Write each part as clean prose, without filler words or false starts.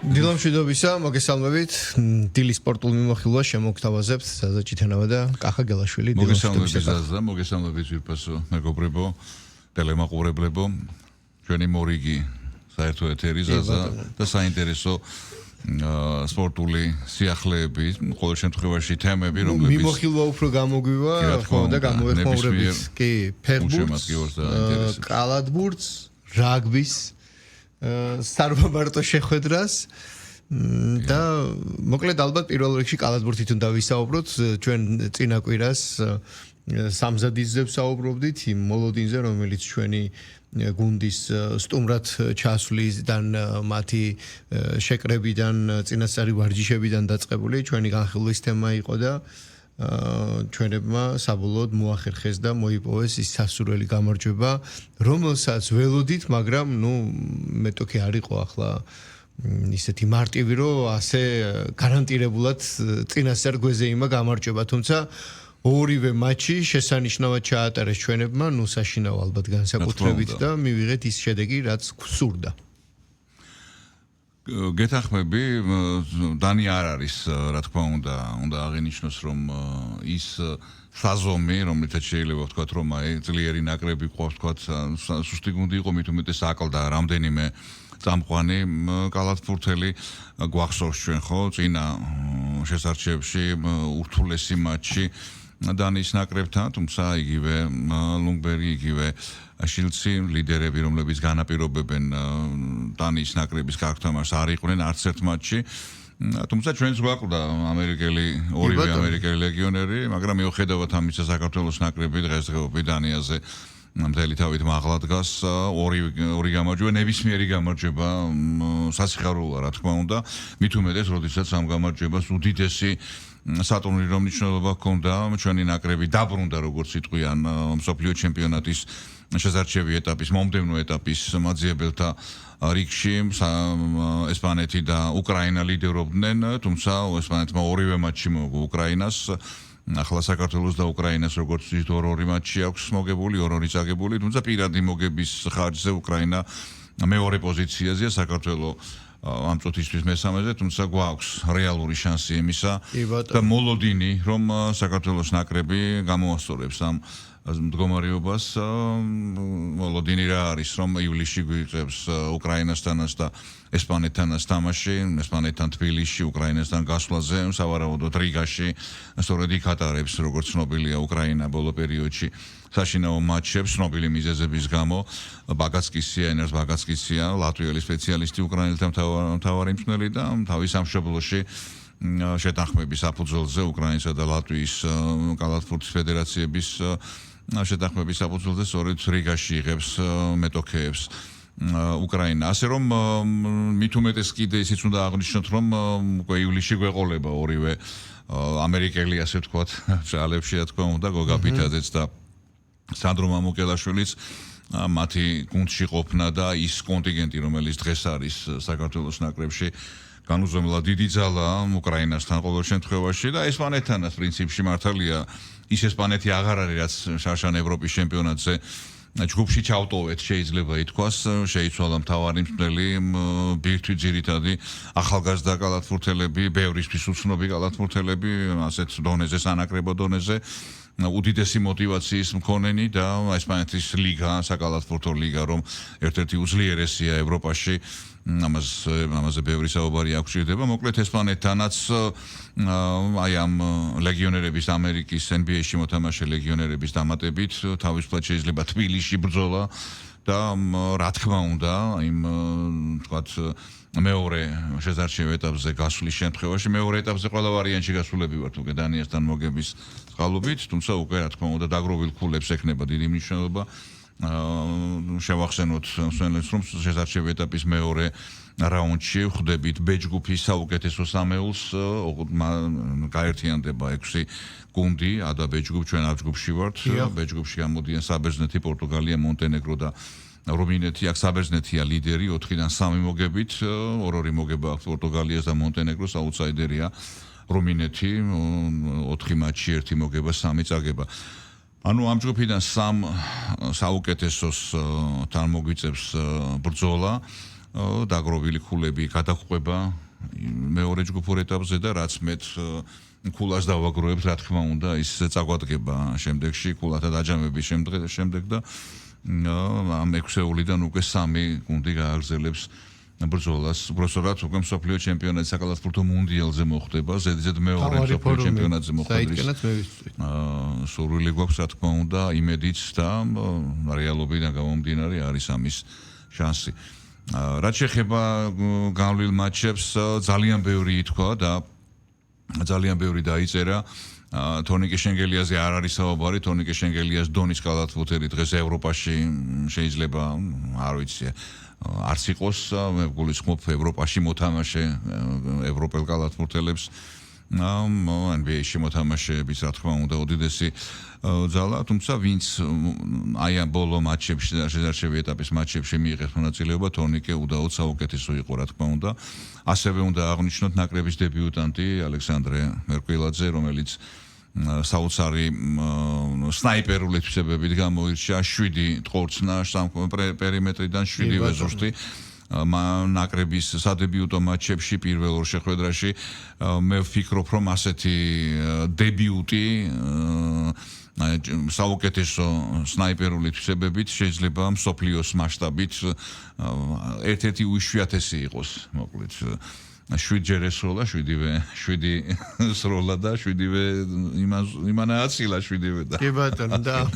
დილა მშვიდობისა, მოგესალმებით. დილის სპორტულ მიმოხილვას შემოგთავაზებთ ზაზა ჭითენავა და კახა გელაშვილი. მოგესალმებით ზაზა, მოგესალმებით ვირფასო მეგობრებო, ტელემაყურებლებო. ჩვენი მორიგი საერთო ეთერი ზაზა და საინტერესო სპორტული სიახლეები, ყოველ შემთხვევაში თემები, რომლებიც მიმოხილვა უფრო გამოგვივა, ხო და გამოეხმაურებით კი ფეხბურთს, კალათბურთს, რაგბის სარვამარტო შეხვედრას და მოკლედ ალბათ პირველ რიგში კალათბურთით უნდა ვისაუბროთ. ჩვენ წინა კვირას სამზადისზე ვსაუბრობდით იმ მოლოდინზე, რომელიც ჩვენი გუნდის სტუმრად ჩასვლისიდან მათი შეკრებიდან წინასწარი ვარჯიშებიდან დაწყებული ჩვენი განხილვის თემა იყო და ჩვენებმა საბოლოოდ მოახერხეს და მოიპოვეს ის სასურველი გამარჯვება, რომელსაც ველოდით, მაგრამ მეტოქი არ იყო ახლა ისეთი მარტივი, რომ ასე გარანტირებულად წინასწარ გვეზე იმა გამარჯვება, თუმცა ორივე მატჩი შესანიშნავად ჩაატარეს ჩვენებმა, საშინაო ალბათ განსაკუთრებით და მივიღეთ ის შედეგი, რაც გვსურდა. გეთახმები, დანი არ არის, რა თქმა უნდა აღინიშნოს, რომ ის საზომი, რომელთაც შეიძლება ვთქვათ, რომ ძლიერი ნაკრები ყავს, ვთქვათ, სუსტი გუნდი იყო, მით უმეტეს აკლდა რამდენიმე წამყვანი კალათბურთელი გვახსოვს ჩვენ ხო, წინა შესარჩევში ურთულესი მატჩი დანის ნაკრებთან, თუმცა იგივე ლუნგბერგი, იგივე შილცი ლიდერები, რომლებიც განაპირობებენ დანის ნაკრების კარგ თამაშს არ იყვნენ არც ერთ მატჩში. თუმცა ჩვენს გვაყდა ორივე ამერიკელი ლეგიონერი, მაგრამ მიუხედავად ამისა საქართველოს ნაკრები დღესდღეობით დანიაზე მთელი თავით მაღლა დგას, ორი გამარჯვება, ნებისმიერი გამარჯვება სასიხარულოა, რა თქმა უნდა, მით უმეტეს, როდესაც ამ გამარჯვებას უდიდესი სატურნირო მნიშვნელობა ჰქონდა, ჩვენი ნაკრები დაბრუნდა, როგორც იტყვიან, მსოფლიო ჩემპიონატის შესარჩევი ეტაპის, მომდევნო ეტაპის მაძიებელთა რიგში, ესპანეთი და უკრაინა ლიდერობდნენ, თუმცა ესპანეთმა ორივე მატჩი მოუგო უკრაინას. ახლა საქართველოს და უკრაინას როგორც ვთქვით, ორი მატჩი აქვს მოგებული, ორი წაგებული, თუმცა პირადი მოგების ხარჯზე უკრაინა მეორე პოზიციაზეა, საქართველოს ამ წუთისთვის მესამეზე, თუმცა გვაქვს რეალური შანსი იმისა და მოლოდინი, რომ საქართველოს ნაკრები გამოასწორებს ამ მდგომარეობას. მოლოდინი რა არის, რომ ივლისში გვიწევს უკრაინასთანაც და ესპანეთთანაც თამაში, ესპანეთთან თბილისში, უკრაინასთან გასვლაზე, სავარაუდოდ რიგაში, სწორედ იქ ატარებს, როგორც ცნობილია უკრაინა ბოლო პერიოდში საშინაო მატჩებს, ცნობილი მიზეზების გამო. ენერს ბაგაცკისია, ლატვიელი სპეციალისტი, უკრაინელთა მთავარი მწვრთნელი და თავის სამშობლოში შეთანხმების საფუძველზე უკრაინისა და ლატვიის კალათბურთის ფედერაციების შეთანხმების საფუძველზე სწორედ რიგაში იღებს მეტოქეებს უკრაინა. ასე რომ მით უმეტეს კიდე ისიც უნდა აღნიშნოთ, რომ უკვე ივლისში გვეყოლება ორივე ამერიკელი, ასე ვთქვათ, ჟალებში, რა თქმა უნდა, გოგა პიტაძეც და სანდრო მამუკელაშვილიც მათი გუნდში ყოფნა და ის კონტინგენტი, რომელიც დღეს არის საქართველოს ნაკრებში, განუზომლად დიდი ძალაა უკრაინასთან ყოველ შემთხვევაში და ესპანეთთანაც პრინციპში მართალია ის ესპანეთი აღარ არის, რაც შარშან ევროპის ჩემპიონატზე ჯგუფში ჩავტოვეთ, შეიძლება ითქვას, შეიცვალა მთავარი მწვრთნელი, ბირთვი ძირითადი ახალგაზრდა კალათბურთელები, ბევრისთვის უცნობი კალათბურთელები, ასეთ დონეზე, სანაკრებო დონეზე, უდიდესი მოტივაციის მქონენი და ესპანეთის ლიგა, საკალათბურთო ლიგა, რომ ერთ-ერთი უძლიერესია ევროპაში, ამაზე ბევრი საუბარი აქვს ჭირდება. მოკლედ ესპანეთთანაც ამ ლეგიონერების ამერიკის NBA-ში მოთამაშე ლეგიონერების დამატებით თავისუფლად შეიძლება თბილისში ბრძოლა და რა თქმა უნდა, იმ თქვათ მეორე შესარჩევ ეტაპზე გასვლის შემთხვევაში, მეორე ეტაპზე ყველა ვარიანტში გასულები ვართ უკვე დანიასთან მოგების წყალობით, თუმცა უკვე რა თქმა უნდა დაგროვილ ქულებს ექნება დიდი მნიშვნელობა. შევახსენოთ მსმენელებს, რომ შესარჩევი ეტაპის მეორე რაუნდში ხვდებით B ჯგუფის საუკეთესო სამეულს, გაერთიანდება 6 გუნდი, A და B ჯგუფი, ჩვენ A ჯგუფში ვართ, B ჯგუფში გამოდიან საბერძნეთი, პორტუგალია, მონტენეგრო და რუმინეთი. აქ საბერძნეთია ლიდერი 4-დან 3 მოგებით, 2 მოგება აქვს პორტუგალიას და მონტენეგროს, აუტსაიდერია რუმინეთი, 4 მატჩი 1 მოგება, 3 წაგება. ანუ ამ ჯგუფიდან 3 საუკეთესოს თან მოგვიწევს ბრძოლა დაგროვილი ქულები გადაყვება მეორე ჯგუფურ ეტაპზე და რაც მეც ქულას დავაგროვებთ, რა თქმა უნდა, ის წაგვადგება შემდეგში, ქულათა დაჯამების შემდეგ და ამ 6-ეულიდან უკვე 3 გუნდი გააგრძელებს ბრძოლას. უბრალოდ უკვე მსოფლიო ჩემპიონატი საკალათბურთო მუნდიალზე მოხდება, ზედიზედ მეორე მსოფლიო ჩემპიონატზე მოხდება. სურვილი გვაქვს, რა თქმა უნდა, იმედიც და რეალობიდან გამომდინარე არის ამის შანსი. რაც შეეხება გავლილ მატჩებს, ძალიან ბევრი ითქვა და ძალიან ბევრი დაიწერა. თონიკე შენგელიაზე არ არის საუბარი, თონიკე შენგელიას დონის კალათბურთელი დღეს ევროპაში შეიძლება, არ ვიცი, არც იყოს, მე გულისხმობ ევროპაში მოთამაშე ევროპელ კალათბურთელებს. NBA-ში მოთამაშეების, რა თქმა უნდა, უდიდესი ძალა, თუმცა ვინც აი ამ ბოლო მატჩებში და შედარჩევი ეტაპის მატჩებში მიიღებს მონაწილეობა, თონიკე უდაოდ საუკეთესო იყო, რა თქმა უნდა. ასევე უნდა აღნიშნოთ ნაკრების დებიუტანტი ალექსანდრე მერკვილაძე, რომელიც საოცარი სნაიპერული თვისებებით გამოირჩა, 7 ტყორცნა პერიმეტრიდან 7-ვე ზუსტი. ნაკრების სადებიუტო მატჩებში პირველ ორ შეხვედრაში მე ვფიქრობ, რომ ასეთი დებიუტი საუკეთესო სნაიპერული თვისებებით შეიძლება მსოფლიოს მასშტაბით ერთ-ერთი უიშვიათესი იყოს, მოკლედ 7-ჯერ ესროლა, 7 სროლა და 7-ვე იმანა აცილა 7-ვე და. კი ბატონო და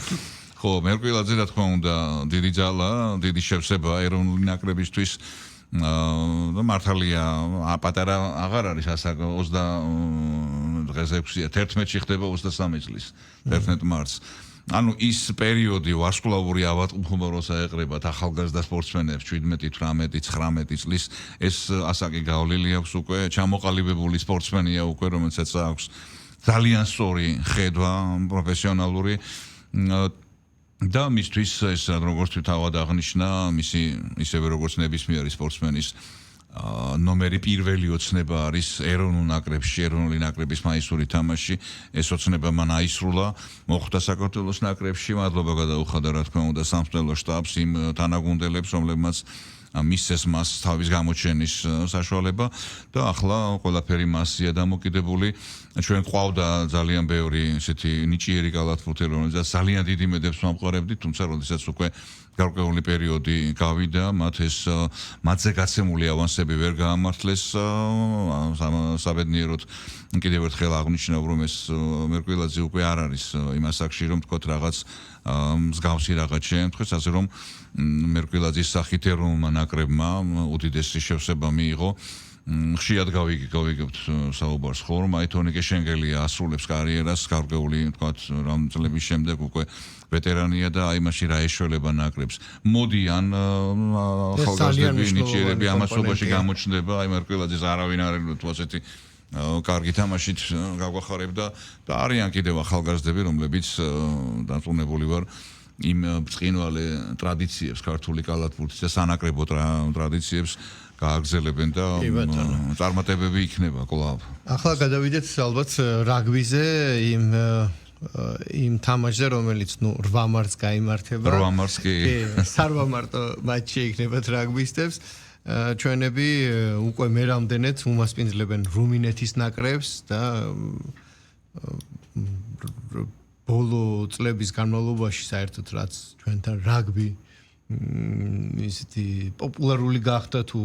ხო, მერკვილაძე რა თქმა უნდა, დიდი ძალა, დიდი შევსება ეროვნული ნაკრებისთვის და მართალია, პატარა აღარ არის ასაკო 26-ია, 11-ში ხდება 23 წლის, 11 მარტს. ანუ ის პერიოდი ვარსკვლავური ავადმყოფობა როცა ეყრებათ ახალგაზრდა სპორტსმენებს 17, 18, 19 წლის, ეს ასაკი გავლილი აქვს უკვე, ჩამოყალიბებული სპორტსმენია უკვე, რომელსაც აქვს ძალიან სწორი ხედვა პროფესიონალური და მისთვის ეს როგორც თავად აღნიშნა, მისი ისევე როგორც ნებისმიერი სპორტსმენის ნომერი პირველი ოცნება არის ეროვნულ ნაკრებში, ეროვნული ნაკრების მაისური თამაში. ეს ოცნება მან აისრულა, მოხვდა საქართველოს ნაკრებში, მადლობა გადაუხადა რა თქმა უნდა სამსწავლო შტაბს, იმ თანაგუნდელებს, რომლებმაც მისცეს მას თავის გამოჩენის საშუალება და ახლა ყველაფერი მასია დამოკიდებული. ჩვენ ყავდა ძალიან ბევრი ესეთი ნიჭიერი კალათბურთელი, რომელსაც ძალიან დიდი მედებს მომყარებდით, თუმცა როდესაც უკვე გარკვეული პერიოდი გავიდა, მათზე გაცემული ავანსები ვერ გაამართლეს. საბედნიეროდ კიდევ ერთხელ აღნიშნავ, რომ ეს მერკვილაძე უკვე არ არის იმ ასაკში, რომ თქვათ რაღაც მსგავსი რაღაც შეემთხვეს, ასე რომ მერკვილაძის სახით ეროვნულმა ნაკრებმა უდიდესი შევსება მიიღო. ხშირად გავიგებთ საუბარს ხო, რომ აი თონიკე შენგელია ასრულებს კარიერას, გარკვეული თქვათ რამ წლების შემდეგ უკვე ვეტერანია და აი მაშინ რა ეშველება ნაკრებს. მოდიან ახალგაზრდები, ნიჭიერები ამასობაში გამოჩნდება, აი მერკვილაძეს არავინ არ ელოდა თუ ასეთი კარგი თამაშით გაგვახარებდა და არიან კიდევ ახალგაზრდები, რომლებიც დაწუნებული ვარ იმ ბრწყინვალე ტრადიციებს, ქართული კალათბურთის და სანაკრებო ტრადიციებს გააგრძელებენ და წარმატებები იქნება კვლავ. ახლა გადავიდეთ ალბათ რაგბიზე, იმ თამაშზე, რომელიც 8 მარტს გაიმართება. 8 მარტს კი. სარვამარტო მატჩი იქნება რაგბისტებს. ჩვენები უკვე მერამდენეთ უმასპინძლებენ რუმინეთის ნაკრებს და ბოლო წლების განმავლობაში საერთოდ რაც ჩვენთან რაგბი ისეთი პოპულარული გახდა თუ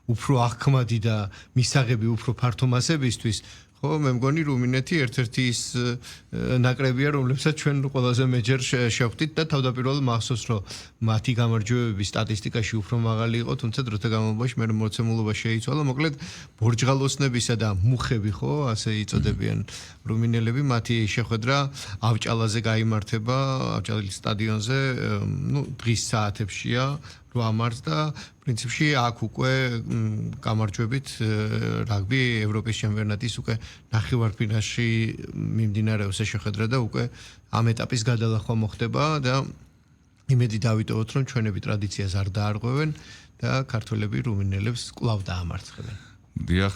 უფრო აღქმადი და მისაღები უფრო ფართო მასებისთვის, ხო, მე მგონი რუმინეთი ერთ-ერთი ის ნაკრებია, რომლებსაც ჩვენ ყველაზე მეჯერ შევხვდით და თავდაპირველად მახსოვს, რომ მათი გამარჯვებები სტატისტიკაში უფრო მაღალი იყო, თუმცა დროთა განმავლობაში მე მოცემულობა შეიცვალა. მოკლედ, ბორჯღალოსნებისა და მუხები, ხო, ასე იწოდებიან რუმინელები, მათი შეხვედრა ავჭალაზე გაიმართება, ავჭალის სტადიონზე, დღის საათებშია. 8 მარტს და პრინციპში აქ უკვე გამარჯვებით რაგბი ევროპის ჩემპიონატის უკვე ნახევარფინალში მიმდინარეობს შეხვედრა და უკვე ამ ეტაპის გადალახვა მოხდება და იმედი დავიტოვოთ, რომ ჩვენები ტრადიციას არ დაარღვევენ და ქართველები რუმინელებს კვლავ დაამარცხებენ. დიახ,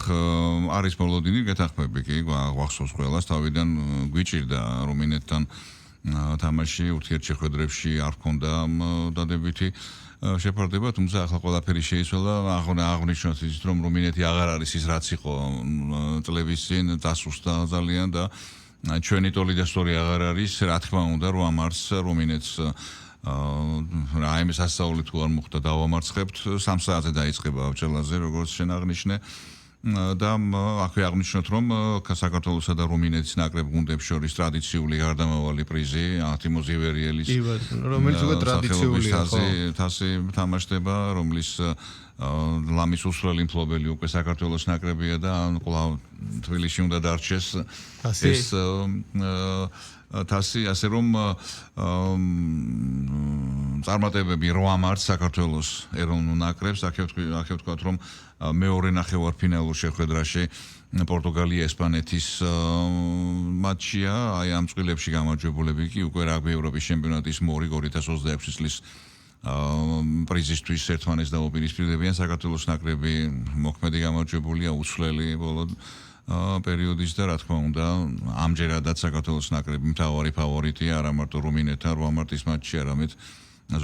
არის მოლოდინი გეთახმები კი, გვახსოვს ყველას, თავიდან გვიჭირდა რუმინეთთან თამაში ურთიერთშეხვედრებში არ ჰქონდა დადებითი შეფარდება, თუმცა ახლა ყველაფერი შეიცვალა, აღნიშნოთ ის რომ რუმინეთი აღარ არის ის რაც იყო წლების წინ დასუსტა ძალიან და ჩვენი ტოლი და სტორი აღარ არის, რა თქმა უნდა, 8 მარტს რუმინეთს რაიმე სასწაული თუ არ მოხდა დავამარცხებთ, 3 საათზე დაიწყება ავჭელაზე, როგორც შენ აღნიშნე. და აქვე აღნიშნოთ რომ საქართველოსა და რუმინეთის ნაკრებ გუნდებს შორის ტრადიციული გარდამავალი პრიზი ათიმო ზივერიელის რომელიც უკვე ტრადიციულია თასი თამაშდება რომლის ლამის უსვლელი მფლობელი უკვე საქართველოს ნაკრებია და კვლავ თბილისში უნდა დარჩეს ეს თასი ასე რომ წარმატებები 8 მარტს საქართველოს ეროვნულ ნაკრებს აქ ვთქვათ რომ მეორე ნახევარფინალურ შეხვედრაში პორტუგალია ესპანეთის მატჩია აი ამ წყვილებში გამარჯვებულები კი უკვე რაგბი ევროპის ჩემპიონატის მორიგ 2026 წლის პრიზისთვის ერთმანეთს დაუპირისპირდებიან საქართველოს ნაკრები მოქმედი გამარჯვებულია უცვლელი ბოლო პერიოდის და რა თქმა უნდა ამჯერადაც საქართველოს ნაკრები მთავარი ფავორიტია არა მარტო რუმინეთთან 8 მარტის მატჩში არამედ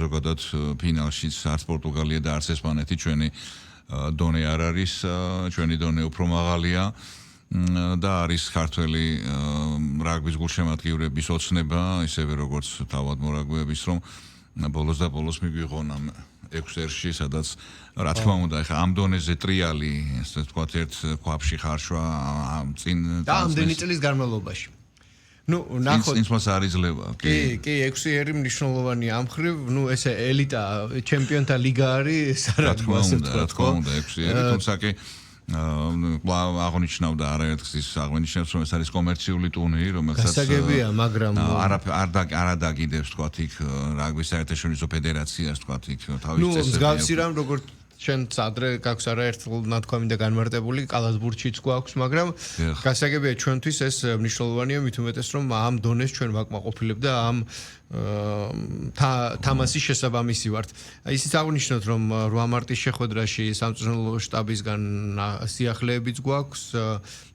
ზოგადად ფინალშიც არც პორტუგალია და არც ესპანეთი ჩვენი დონე არ არის ჩვენი დონე უფრო მაღალია და არის ქართველი რაგბის გულშემატკივრების ოცნება ისევე როგორც თავად მორაგბეების რომ ბოლოს და ბოლოს მიგვიღონა 6 ერში სადაც რა თქმა უნდა ეხა ამ დონეზე ტრიალი ასე ვთქვათ ერთ ქვაბში ხარშვა წინ და ამდენი წლის განმავლობაში ну ნახოთ ის მას არ იძლევა კი 6 ერი მნიშვნელოვანი ამ ხრივ ну ესე ელიტა ჩემპიონთა ლიგა არის რა თქმა უნდა 6 ერი თუმცა კი აღნიშნავდა არაერთგზის აღნიშნავს რომ ეს არის კომერციული ტურნირი რომელსაც გასაგებია მაგრამ არ ადაგიდებს თქვათ იქ რაგბის საერთაშორისო ფედერაციას თქვათ იქ თავის წესები ну მსგავსი რამ როგორც შენ ადრე გაქვს არაერთგულ ნათქვამი და განმარტებული კალათბურთშიც გვაქვს მაგრამ გასაგებია ჩვენთვის ეს მნიშვნელოვანია მით უმეტეს რომ ამ დონეს ჩვენ ვაკმაყოფილებ და ამ თამასის შესაბამისი ვართ. ისიც აღნიშნოთ რომ 8 მარტის შეხვედრაში სამწვრთნელო შტაბისგან სიახლეებიც გვაქვს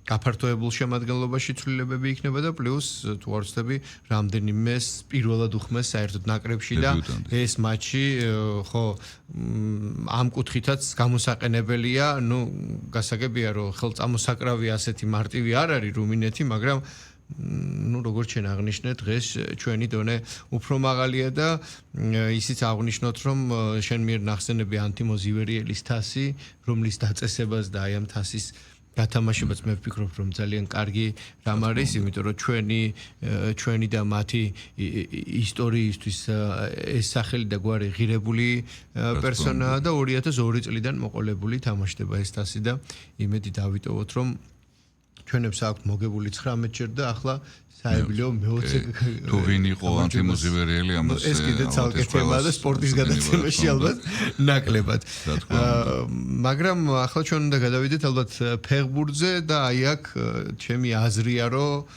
გაფართოებულ შემადგენლობაში ცვლილებები იქნება და პლუს თუ არ ვცდები რამდენიმე პირველად უხმეს საერთოდ ნაკრებში და ეს მატჩი ხო ამ კუთხითაც გამოსაყენებელია ну გასაგებია რომ ხელწამოსაკრავი ასეთი მარტივი არ არის რუმინეთი მაგრამ ну როგორც შენ აღნიშნე დღეს ჩვენი დონე უფრო მაღალია და ისიც აღნიშნოთ რომ შენ მიერ ნახსენები ანთიმო ზივერიელის თასი რომლის დაწესებას და აი ამ თასის გათამაშებაც მე ვფიქრობ რომ ძალიან კარგი რამ არის იმიტომ რომ ჩვენი და მათი ისტორიისთვის ეს სახელი და გვარი ღირებული პერსონაა და 2002 წლიდან მოყოლებული თამაშდება ეს თასი და იმედი დავიტოვოთ რომ ჩვენებს აქვთ მოგებული 19 ჯერ და ახლა საებილო მე-20 თუ ვინ იყო ანთიმო ზივერიელი ამას ეს კიდე ცალკე თემაა და სპორტის გადაცემაში ალბათ ნაკლებად მაგრამ ახლა ჩვენ უნდა გადავიდეთ ალბათ ფეხბურთზე და აი აქ ჩემი აზრია რომ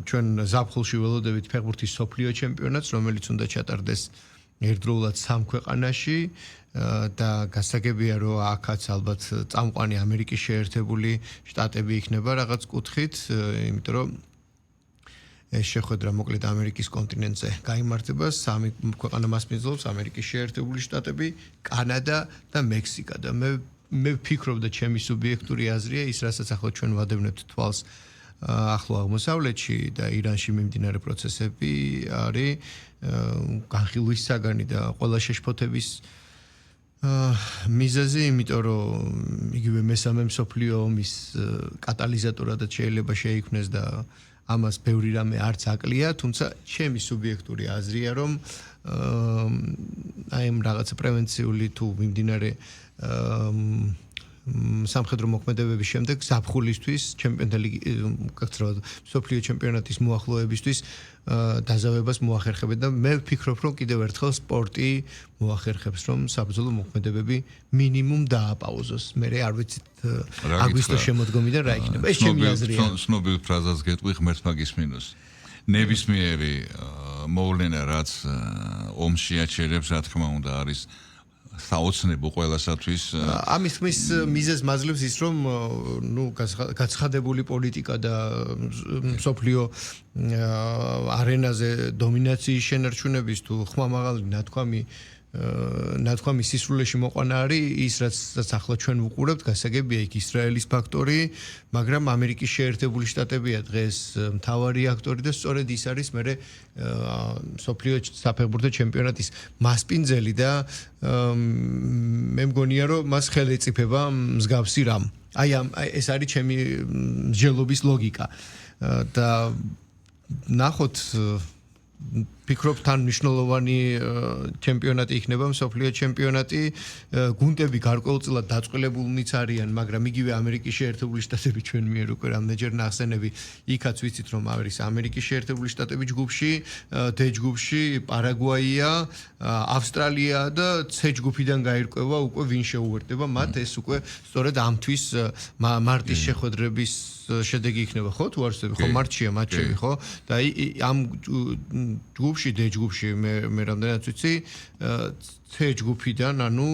ჩვენ ზაფხულში ველოდებით ფეხბურთის სოფლიო ჩემპიონატს რომელიც უნდა ჩატარდეს ერთდროულად 3 ქვეყანაში და გასაგებია რომ აქაც ალბათ წამყვანი ამერიკის შეერთებული შტატები იქნება რაღაც კუთხით იმიტომ რომ ეს შეხვედრა მოკლედ ამერიკის კონტინენტზე გაიმართება 3 ქვეყანა მასპინძლობს ამერიკის შეერთებული შტატები კანადა და მექსიკა და მე ვფიქრობ და ჩემი სუბიექტური აზრია ის რასაც ახლა ჩვენ ვადევნებთ თვალს ახლო აღმოსავლეთში და ირანში მიმდინარე პროცესები არის განხილვის საგანი და ყველა შეშფოთების მიზეზი, იმიტომ რომ იგივე მესამე მსოფლიო ომის კატალიზატორადაც შეიძლება შეიქმნეს და ამას ბევრი რამე არც აკლია, თუმცა ჩემი სუბიექტური აზრია, რომ აი ამ რაღაცა პრევენციული თუ მიმდინარე სამხედრო მოქმედებების შემდეგ ზაფხულისთვის ჩემპიონთა ლიგის გასწრებად მსოფლიო ჩემპიონატის მოახლოებისთვის დაზავებას მოახერხებენ და მე ვფიქრობ რომ კიდევ ერთხელ სპორტი მოახერხებს რომ საბრძოლო მოქმედებები მინიმუმ დააპაუზოს. მე არ ვიცით აგვისტოს შემოდგომიდან რა იქნება. ეს ჩემი აზრია. ცნობილ ფრაზას გეტყვი ღმერთმა გისმინოს. ნებისმიერი მოვლენა რაც ომში აჩერებს რა თქმა უნდა არის საოცნებო ყველასათვის ამის ხმის მიზეზს მაძლევს ის რომ ნუ გაცხადებული პოლიტიკა და მსოფლიო არენაზე დომინაციის შენარჩუნების თუ ხმამაღალი ნათქვამი ნათქვა მის სისრულეში მოყვანა არის ის რაც ახლა ჩვენ ვუყურებთ გასაგებია იქ ისრაელის ფაქტორი მაგრამ ამერიკის შეერთებული შტატებია დღეს მთავარი აქტორი და სწორედ ის არის მე სოფლიო საფეხბურთო ჩემპიონატის მასპინძელი და მე მგონია რომ მას ხელი ეწიფება მსგავსი რამ აი ეს არის ჩემი მსჯელობის ლოგიკა და ნახოთ ფიქრობ თან მნიშვნელოვანი ჩემპიონატი იქნება მსოფლიო ჩემპიონატი გუნდები გარკვეულწილად დაწყვილებულნიც არიან მაგრამ იგივე ამერიკის შეერთებული შტატები ჩვენ მიერ უკვე რამდენჯერ ნახსენები იქაც ვიცით რომ არის ამერიკის შეერთებული შტატები ჯგუფში D ჯგუფში პარაგვაია ავსტრალია და C ჯგუფიდან გაირკვევა უკვე ვინ შეუერთდება მათ ეს უკვე სწორედ ამ თვის მარტის შეხვედრების შედეგი იქნება ხო თუ არ ვცდები ხო მარტშია მატჩები ხო და ამ ჯგუფში D ჯგუფში მე რამდენად ვიცი C ჯგუფიდან ანუ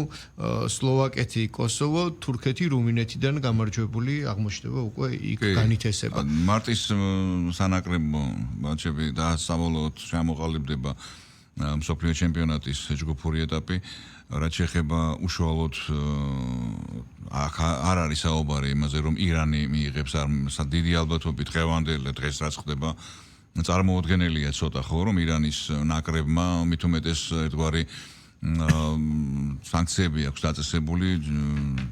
სლოვაკეთი, კოსოვო, თურქეთი, რუმინეთიდან გამარჯვებული აღმოჩნდება უკვე იქ განითესება. მარტის სანაკრებო მატჩები და საბოლოოდ შემოყალიბდება მსოფლიო ჩემპიონატის ჯგუფური ეტაპი. რაც შეეხება უშუალოდ აქ არ არის საუბარი იმაზე რომ ირანი მიიღებს დიდი ალბათობით დღევანდელ დღეს რაც ხდება წარმოუდგენელია ცოტა ხო რომ ირანის ნაკრებმა მით უმეტეს ერთგვარი სანქციები აქვს დაწესებული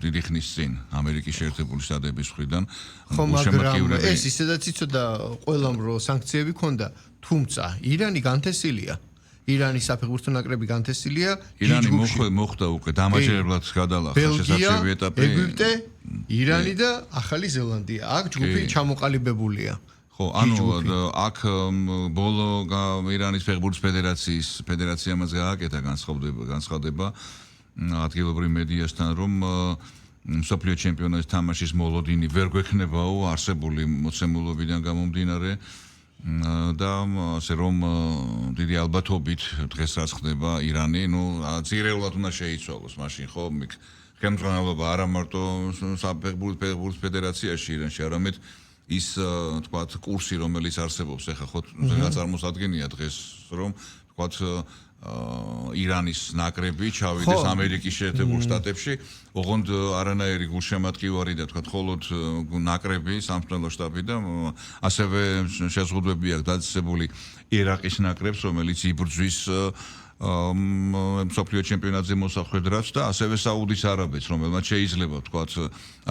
დიდი ხნის წინ ამერიკის შეერთებული შტატების მხრიდან ხო მაგრამ ეს ისედაც იცოდა ყველამ რომ სანქციები ქონდა თუმცა ირანი განთესილია ირანის საფეხბურთო ნაკრები განთესილია ირანი მოხდა უკვე დამაჯერებლად გადალახა შესაძლებელი ეტაპი ეგვიპტე ირანი და ახალი ზელანდია აქ ჯგუფი ჩამოყალიბებულია ხო ანუ აქ ბოლო ირანის ფეხბურთის ფედერაციამაც გააკეთა განცხადება ადგილობრივ მედიასთან რომ მსოფლიო ჩემპიონატის თამაშის მოლოდინი ვერ გვექნებაო არსებული მოცემულობიდან გამომდინარე და ასე რომ დიდი ალბათობით დღეს რაც ხდება ირანი ნუ ძირეულად უნდა შეიცვალოს მაშინ ხო ხელმძღვანელობა არა მარტო საფეხბურთის ფედერაციაში ირანში არამედ ის თქვათ კურსი რომელიც არსებობს ეხლა ხო რაც წარმოსადგენია დღეს რომ თქვათ ირანის ნაკრები ჩავიდეს ამერიკის შეერთებულ შტატებში ოღონდ არანაირი გულშემატკივარი და თქვათ მხოლოდ ნაკრები სამწვრთნელო შტაბი და ასევე შეზღუდვები აქვს დაწესებული ერაყის ნაკრებს რომელიც იბრძვის მსოფლიო ჩემპიონატზე მოსახვედრად და ასევე საუდის არაბეთს რომელმაც შეიძლება თქვათ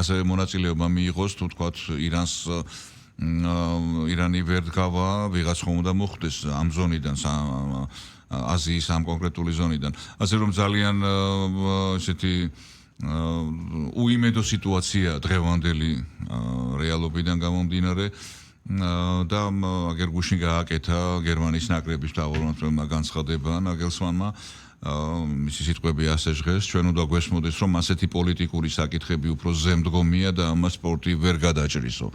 ასევე მონაწილეობა მიიღოს თუ თქვათ ირანი ვერ გავა ვიღაც ხომ უნდა მოხდეს ამ ზონიდან აზიის ამ კონკრეტული ზონიდან ასე რომ ძალიან ესეთი უიმედო სიტუაცია დღევანდელი რეალობიდან გამომდინარე და აგერ გუშინ გააკეთა გერმანიის ნაკრების მთავრობელმა განცხადება ნაგელსმანმა მისი სიტყვები ასე ჟღერს ჩვენ უნდა გვესმოდეს რომ ასეთი პოლიტიკური საკითხები უფრო ზემდგომია და ამას სპორტი ვერ გადაჭრისო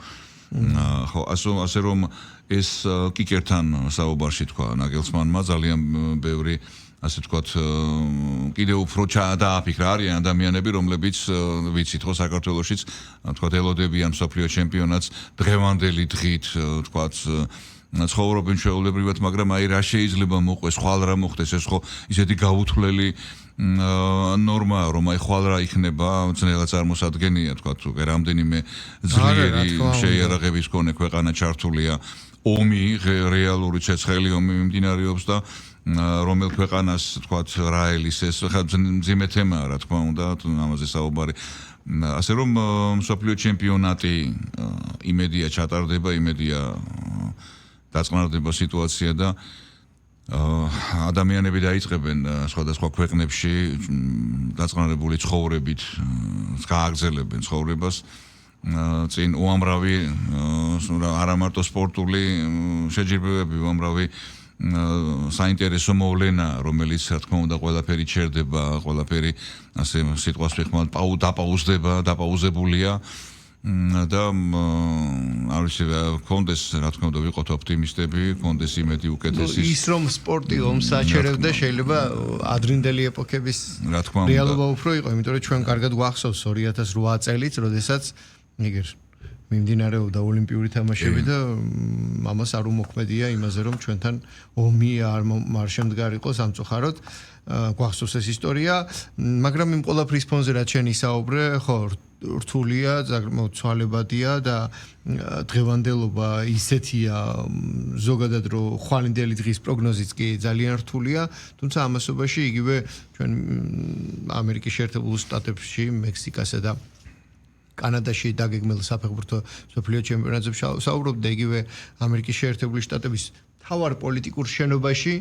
ხო ასე რომ ეს კიკერთან საუბარში თქვა ნაგელსმანმა ძალიან ბევრი ასე თქვათ კიდევ უფრო დააფიქრა არიან ადამიანები რომლებიც ვიცით ხო საქართველოშიც თქვათ ელოდებიან მსოფლიო ჩემპიონატს დღევანდელი დღით თქვათ ცხოვრობენ ჩვეულებრივად მაგრამ აი რა შეიძლება მოყვეს ხვალ რა მოხდეს ეს ხო ისეთი გაუთვლელი ნორმაა რომ აი ხვალ რა იქნება ძნელად წარმოსადგენია თქვათ უკვე რამდენიმე ძლიერი შეიარაღების მქონე ქვეყანა ჩართულია ომი რეალური ცეცხელი ომი მიმდინარეობს და რომელ ქვეყანას თქვათ რაელის ეს ხა მძიმე თემაა რა თქმა უნდა ამაზე საუბარი ასე რომ მსოფლიო ჩემპიონატი იმედია ჩატარდება იმედია დაწყნარდება სიტუაცია და ადამიანები დაიწყებენ სხვადასხვა ქვეყნებში დაწყნარებული ცხოვრებით გააგრძელებენ ცხოვრებას წინ უამრავი არა მარტო სპორტული შეჯიბრებები უამრავი საინტერესო მოვლენა რომელიც რა თქმა უნდა ყველაფერი ჩერდება ყველაფერი ასე სიტყვას ვიხმართ დაპაუზებულია და არ ვიცი კონდეს რა თქმა უნდა ვიყოთ ოპტიმისტები კონდეს იმედი უკეთესი ის რომ სპორტი ომს აჩერებდა შეიძლება ადრინდელი ეპოქების რეალობა უფრო იყო იმიტომ რომ ჩვენ კარგად გვახსოვს 2008 წელიც როდესაც იგერ მიმდინარეობდა ოლიმპიური თამაშები და ამას არ უმოქმედია იმაზე რომ ჩვენთან ომი არ შემდგარიყო სამწუხაროდ გვახსოვს ეს ისტორია მაგრამ იმ ყველაფრის ფონზე რაც შენ ისაუბრე ხო რთულია ცვალებადია და დღევანდელობა ისეთია ზოგადად რომ ხვალინდელი დღის პროგნოზიც კი ძალიან რთულია თუმცა ამასობაში იგივე ჩვენ ამერიკის შეერთებულ შტატებში მექსიკასა და კანადაში დაგეგმილ საფეხბურთო მსოფლიო ჩემპიონატზე საუბრობ და იგივე ამერიკის შეერთებული შტატების მთავარ პოლიტიკურ შენობაში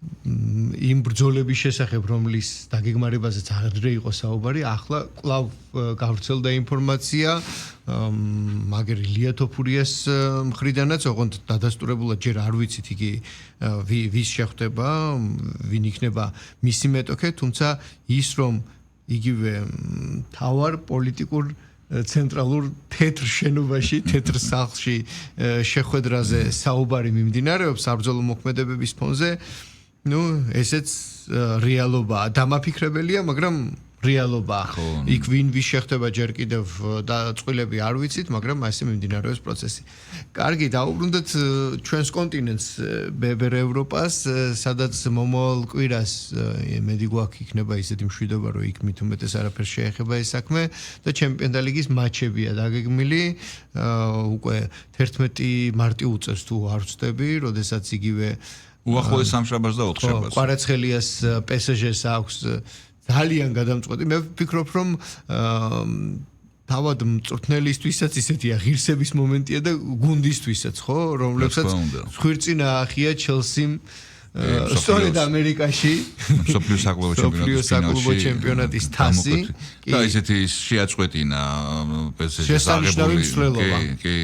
იმ ბრძოლების შესახებ რომლის დაგეგმარებაზეც ადრე იყო საუბარი ახლა კვლავ გავრცელდა ინფორმაცია მაგერი ლია თოფურიას მხრიდანაც ოღონდ დადასტურებულად ჯერ არ ვიცით იგი ვის შეხვდება ვინ იქნება მისი მეტოქე თუმცა ის რომ იგივე თავარ პოლიტიკურ ცენტრალურ თეთრ შენობაში, თეთრ სახლში შეხვედრაზე საუბარი მიმდინარეობს საბრძოლო მოქმედებების ფონზე. ნუ ესეც რეალობაა. დამაფიქრებელია, მაგრამ რეალობაა. იქ ვინ შეხვდება ჯერ კიდევ დაწყვილები არ ვიცით, მაგრამ ასე მიმდინარეობს პროცესი. კარგი, დაუბრუნდეთ ჩვენს კონტინენტს, ბებერ ევროპას, სადაც მომავალ კვირას მედი გვაქვს იქნება ისეთი მშვიდობა, რომ იქ მით უმეტეს არაფერს შეეხება ეს საქმე და ჩემპიონთა ლიგის მატჩებია დაგეგმილი. უკვე 11 მარტი უწევს თუ არ ვწდები, როდესაც იგივე უახლოეს სამშაბათს და ოთხშაბათს. კვარაცხელიას PSG-ს აქვს ძალიან გადამწყვეტი. მე ვფიქრობ, რომ თავად მწვრთნელისთვისაც ისეთია ღირსების მომენტია და გუნდისთვისაც, ხო, რომლებსაც ხვირწინა ახია ჩელსიმ სწორედ ამერიკაში მსოფლიო საკლუბო ჩემპიონატის თასი და ისეთი შეაწყვეტინა PSG-ს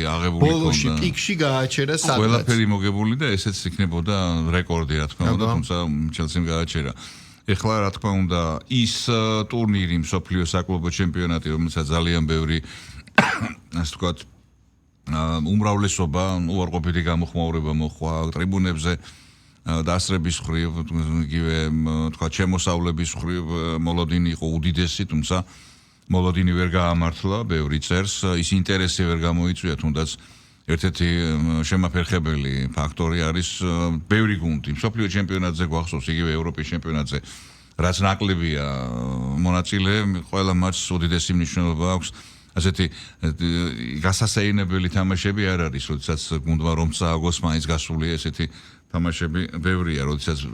აღებული ბოლოში პიკში გააჩერა სადღაც ყველაფერი მოგებული და ესეც იქნებოდა რეკორდი რა თქმა უნდა თუმცა ჩელსიმ გააჩერა ეხლა რა თქმა უნდა ის ტურნირი მსოფლიო საკლუბო ჩემპიონატი რომელსაც ძალიან ბევრი ასე ვთქვათ უმრავლესობა უარყოფითი გამოხმაურება მოხდა ტრიბუნებზე დასრების ხრივ იგივე თქვა შემოსავლების ხრივ მოლოდინი იყო უდიდესი თუმცა მოლოდინი ვერ გაამართლა ბევრი წერს ის ინტერესი ვერ გამოიწვია თუნდაც ერთ-ერთი შემაფერხებელი ფაქტორი არის ბევრი გუნდი მსოფლიო ჩემპიონატზე გვახსოვს იგივე ევროპის ჩემპიონატზე რაც ნაკლებია მონაწილე ყველა მატჩს უდიდესი მნიშვნელობა აქვს ასეთი გასასეირნებელი თამაშები არ არის როდესაც გუნდმა რომ წააგოს მაინც გასულია ესეთი თამაშები ბევრია როდესაც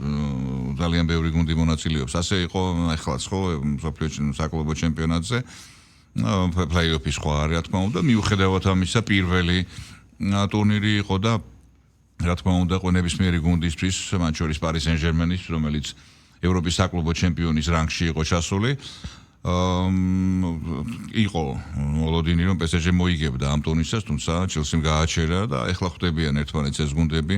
ძალიან ბევრი გუნდი მონაწილეობს ასე იყო ახლაც ხო მსოფლიო საკლუბო ჩემპიონატზე პლეი-ოფის ხო არის რა თქმა უნდა მიუხედავად ამისა პირველი ტურნირი იყო და რა თქმა უნდა ყენებისმიერი გუნდისთვის მათ შორის პარი სენ-ჟერმენის რომელიც ევროპის საკლუბო ჩემპიონის რანგში იყო ჩასული იყო მოლოდინი რომ PSG მოიგებდა ამ ტურნირს თუმცა ჩელსიმ გააჩერა და ეხლა ხვდებიან ერთმანეთს ეს გუნდები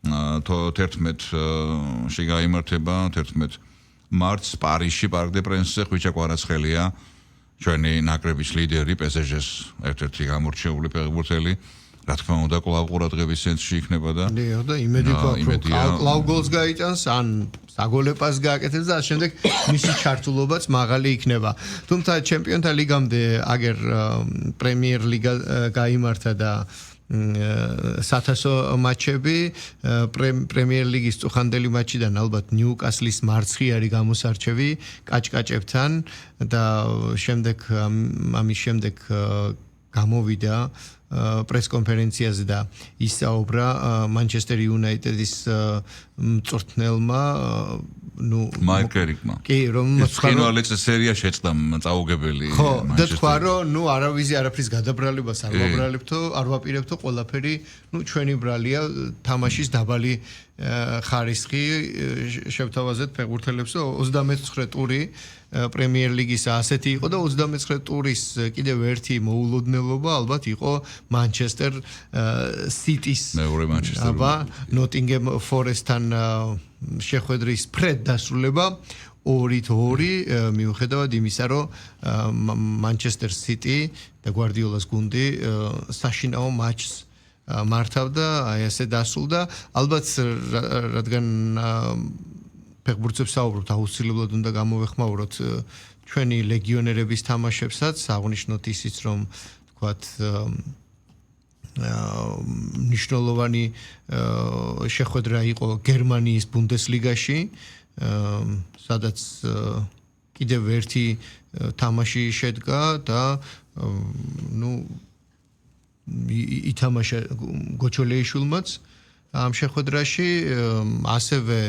11-ში გაიმართება 11 მარტს პარიზში პარკ დე პრენსზე ხვიჩა კვარაცხელია ჩვენი ნაკრების ლიდერი PSG-ს ერთ-ერთი გამორჩეული ფეხბურთელი რა თქმა უნდა კლავ ყურადღების ცენტრში იქნება და და იმედი გვაქვს კლავ გოლს გაიტანს ან საგოლეპას გააკეთებს და ამ შემდეგ მისი ჩართულობაც მაღალი იქნება თუმცა ჩემპიონთა ლიგამდე აგერ პრემიერ ლიგა გაიმართა და სათასო მატჩები პრემიერ ლიგის წუხანდელი მატჩიდან ალბათ ნიუკასლის მარცხი არის გამოსარჩევი კაჭკაჭებთან და შემდეგ ამის შემდეგ გამოვიდა პრეს-კონფერენციაზე და ისაუბრა მანჩესტერ იუნაიტედის მწვრთნელმა ნუ მაიკერიკმა კი რომ ხინვალეც სერია შეწყდა წაუგებელი ხო და თქვა რომ ნუ არაფრის გადაბრალებას არ ვაბრალებთო არ ვაპირებთო ყველაფერი ნუ ჩვენი ბრალია თამაშის დაბალი ხარისხი შევთავაზეთ ფეხბურთელებს 39 ტური პრემიერ ლიგისა ასეთი იყო და 39 ტურის კიდევ ერთი მოულოდნელობა ალბათ იყო მანჩესტერ სიტის მეორე მანჩესტერ აბა ნოტინგემ ფორესტთან შეხვედრის ფრედ დასრულება 2-2 მიუხედავად იმისა რომ მანჩესტერ სიტი და გვარდიოლას გუნდი საშინაო მატჩს მართავდა აი ასე დასრულდა ალბათ რადგან ფეხბურთებს საუბრობთ აუცილებლად უნდა გამოვეხმაუროთ ჩვენი ლეგიონერების თამაშებსაც აღნიშნოთ ისიც რომ თქვათ ნიშნულოვანი შეხვედრა იყო გერმანიის ბუნდესლიგაში სადაც კიდევ ერთი თამაში შედგა და ითამაშა გოჩოლეიშვილმაც ამ შეხვედრაში ასევე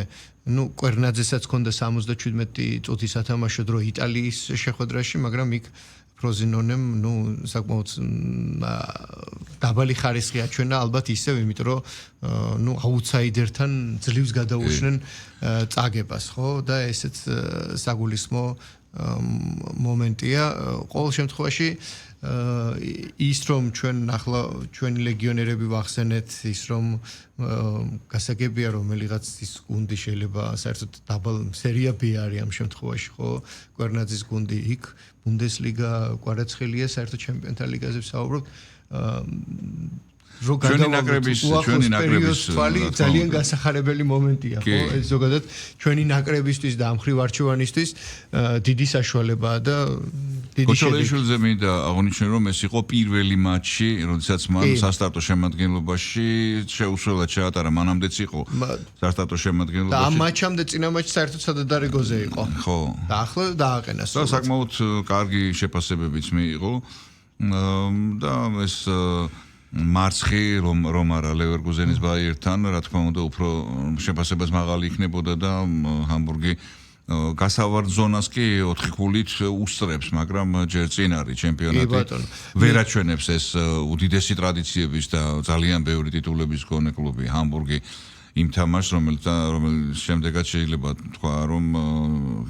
კვერნაძესაც ჰქონდა 77 წუთის სათამაშო დრო იტალიის შეხვედრაში, მაგრამ იქ ფროზინონემ საკმაოდ დაბალი ხარისხი აჩვენა ალბათ ისევ, იმიტომ რომ აუთსაიდერთან ძლივს გადაუშვნენ წაგებას, ხო? და ესეც საგულისხმო მომენტია. ყოველ შემთხვევაში ის რომ ჩვენ ახლა ჩვენი ლეგიონერები ვახსენეთ, ის რომ გასაგებია რომელიღაც ის გუნდი შეიძლება საერთოდ დაბალ სერია B არის ამ შემთხვევაში, ხო? კვერნაძის გუნდი იქ ბუნდესლიგა კვარაცხელია, საერთოდ ჩემპიონთა ლიგაზე ვსაუბრობთ. ჩვენი ნაკრების თვალი ძალიან გასახარებელი მომენტია, ხო? ეს ზოგადად ჩვენი ნაკრებისთვის და ამ ხრივ არჩევანისთვის დიდი საშუალებაა და დიდი შედეგი. გოჩოლეიშვილზე მინდა აღნიშნო, რომ ეს იყო პირველი მატჩი, როდესაც მან სასტარტო შემადგენლობაში შეუსრულად შეატარა, მანამდეც იყო სასტარტო შემადგენლობაში. და ამ მატჩამდე წინა მატჩი საერთოდ სადადარიგოზე იყო. ხო. და ახლა დააყენა. და საკმაოდ კარგი შეფასებებიც მიიღო. და ეს მარცხი რომ არა ლევერკუზენის ბაიერთან, რა თქმა უნდა, უფრო შეფასებას მაღალი იქნებოდა და ჰამბურგი გასავარდ ზონას კი 4 ქულით უსწრებს, მაგრამ ჯერ წინ არის ჩემპიონატი. ვერ აჩვენებს ეს უდიდესი ტრადიციების და ძალიან ბევრი ტიტულების მქონე კლუბი ჰამბურგი იმ თამაშს, რომელიც შემდეგაც შეიძლება თქვა, რომ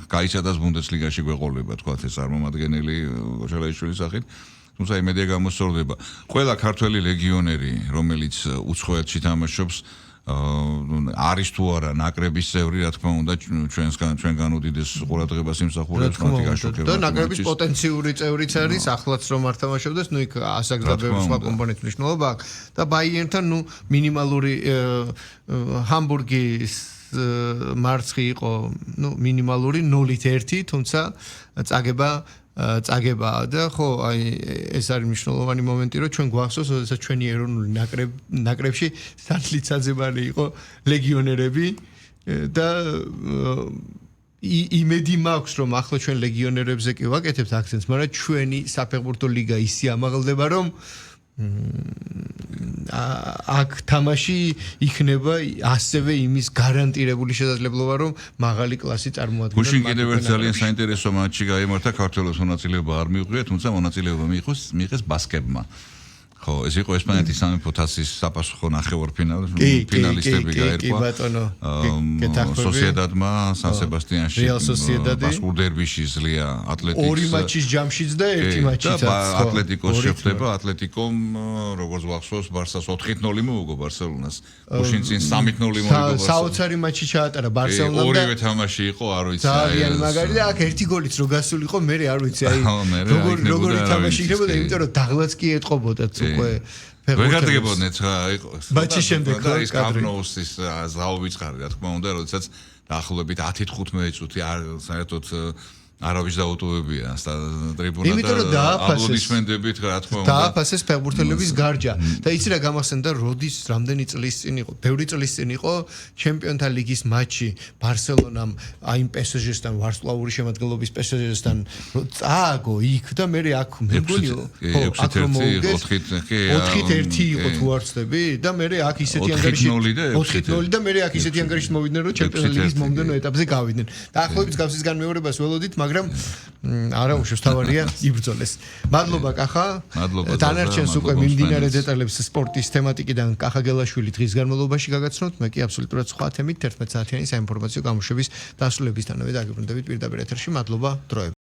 გაიცადას ბუნდესლიგაში გვეყოლება, თქვა ეს წარმომადგენელი გოჩოლეიშვილის სახით. თუმცა იმედია გამოსწორდება. ყველა ქართველი ლეგიონერი, რომელიც უცხოეთში თამაშობს, არის თუ არა ნაკრების წევრი, რა თქმა უნდა, ჩვენგან უდიდეს ყურადღებას იმსახურებს მათი გაშუქება. და ნაკრების პოტენციური წევრიც არის, ახლაც რომ არ თამაშობდეს, იქ ასაგზა ბევრი სხვა კომპონენტის მნიშვნელობა აქვს და ბაიერნთან მინიმალური ჰამბურგის მარცხი იყო, მინიმალური 0-1, თუმცა წაგებაა და ხო, აი ეს არის მნიშვნელოვანი მომენტი, რომ ჩვენ გვახსოვს, როდესაც ჩვენი ეროვნული ნაკრებში სანლიცაძებანი იყო ლეგიონერები და იმედი მაქვს, რომ ახლა ჩვენ ლეგიონერებზე კი ვაკეთებთ აქცენტს, მაგრამ ჩვენი საფეხბურთო ლიგა ისე ამაღლდება, რომ აქ თამაში იქნება ასევე იმის გარანტირებული შესაძლებლობა, რომ მაღალი კლასი წარმოადგენს. გუშინ კიდევ ერთ ძალიან საინტერესო მატჩი გაიმართა, ქართველებს მონაწილეობა არ მიუღია, თუმცა მონაწილეობა მიიღეს ბასკებმა. ხო, ეს იყო ესპანეთის სამეფო თასის საფასუხო ნახევარფინალისტები გაერკვა. კი ბატონო. სოსიედადმა სან სებასტიანში ბასკურ დერბიში ზლია ატლეტიკოს. ორი მატჩის ჯამშიც და ერთი მატჩიც. ატლეტიკოს შეხვდება, ატლეტიკომ როგორც ვახსოვს, ბარსას 4-0 მოუგო ბარსელონას. გუშინ წინ 3-0 მოიგო ბარსელონას. საოცარი მატჩი ჩაატარა ბარსელონამ და ორივე თამაში იყო, არ ვიცი. ძალიან მაგარი და აქ ერთი გოლიც რო გასულიყო, მე არ ვიცი, აი როგორი თამაში იქნებოდა, იმიტომ რომ დაღლაც კი ეტყობოდა უკვე ვეგარდგებოდნეთ რა იყო მატჩის შემდეგ და ის კამპნოუსის ზაობიწყარი რა თქმა უნდა როდესაც დაახლოებით 10-15 წუთი საერთოდ არავის დაუტოვებია ტრიბუნა და აპლოდისმენტებით რა თქმა უნდა დააფასეს ფეხბურთელების გარჯა და იცი რა გამახსენდა როდის რამდენი წლის წინ იყო ბევრი წლის წინ იყო ჩემპიონთა ლიგის მატჩი ბარსელონამ აი PSG-სთან ვარსკვლავური შემადგენლობის PSG-სთან წააგო იქ და მე აქ მეგონი ხო აქ რომ მოვიგეს 4-1 იყო თუ არ ვცდები და მე აქ ისეთი ანგარიში 4-0 და მე აქ ისეთი ანგარიში მოვიდნენ რომ ჩემპიონთა ლიგის მომდევნო ეტაპზე გავიდნენ და ახლობით გავსის განმეორებას ველოდით მაგრამ არა უშავს თავარია იბრძოლეს. მადლობა კახა. დანარჩენს უკვე მიმდინარე დეტალებს სპორტის თემატიკიდან კახა გელაშვილი დღის განმავლობაში გაგაცნობთ. მე კი აბსოლუტურად სხვა თემით 11 საათიანი საინფორმაციო გამოშვების დასრულებისთანავე დაგიბრუნდებით პირდაპირ ეთერში. მადლობა დროებით.